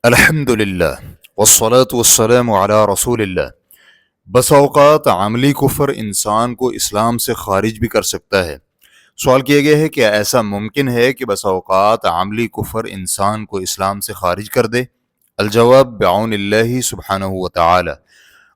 الحمد للہ والصلاة والسلام علی رسول اللہ۔ بس اوقات عملی کفر انسان کو اسلام سے خارج بھی کر سکتا ہے۔ سوال کیا گیا ہے کہ ایسا ممکن ہے کہ بس اوقات عملی کفر انسان کو اسلام سے خارج کر دے؟ الجواب بعون اللہ سبحانہ و تعالی۔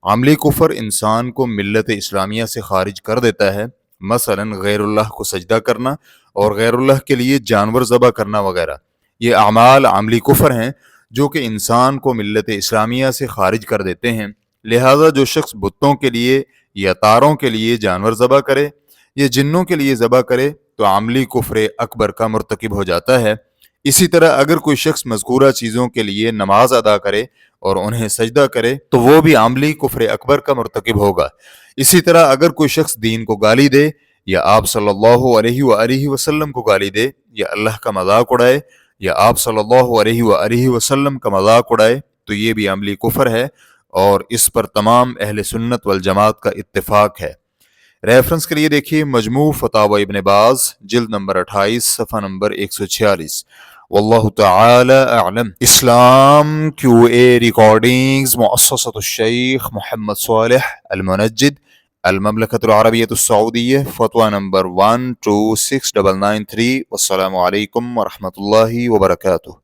عملی کفر انسان کو ملت اسلامیہ سے خارج کر دیتا ہے، مثلا غیر اللہ کو سجدہ کرنا اور غیر اللہ کے لیے جانور ذبح کرنا وغیرہ۔ یہ اعمال عملی کفر ہیں جو کہ انسان کو ملت اسلامیہ سے خارج کر دیتے ہیں۔ لہٰذا جو شخص بتوں کے لیے یا تاروں کے لیے جانور ذبح کرے یا جنوں کے لیے ذبح کرے تو عملی کفر اکبر کا مرتکب ہو جاتا ہے۔ اسی طرح اگر کوئی شخص مذکورہ چیزوں کے لیے نماز ادا کرے اور انہیں سجدہ کرے تو وہ بھی عملی کفر اکبر کا مرتکب ہوگا۔ اسی طرح اگر کوئی شخص دین کو گالی دے یا آپ صلی اللہ علیہ وآلہ وسلم کو گالی دے یا اللہ کا مذاق اڑائے یا آپ صلی اللہ علیہ وآلہ وسلم کا مذاق اڑائے تو یہ بھی عملی کفر ہے، اور اس پر تمام اہل سنت والجماعت کا اتفاق ہے۔ ریفرنس کے لیے دیکھیے مجموع فتاوی ابن باز جلد نمبر 28 صفحہ نمبر 146۔ واللہ تعالی اعلم۔ اسلام کیو اے ریکارڈنگز مؤسسۃ الشیخ محمد صالح المنجد، المملکۃ العربیۃ السعودیہ، فتویٰ نمبر 126993۔ والسلام علیکم ورحمۃ اللہ وبرکاتہ۔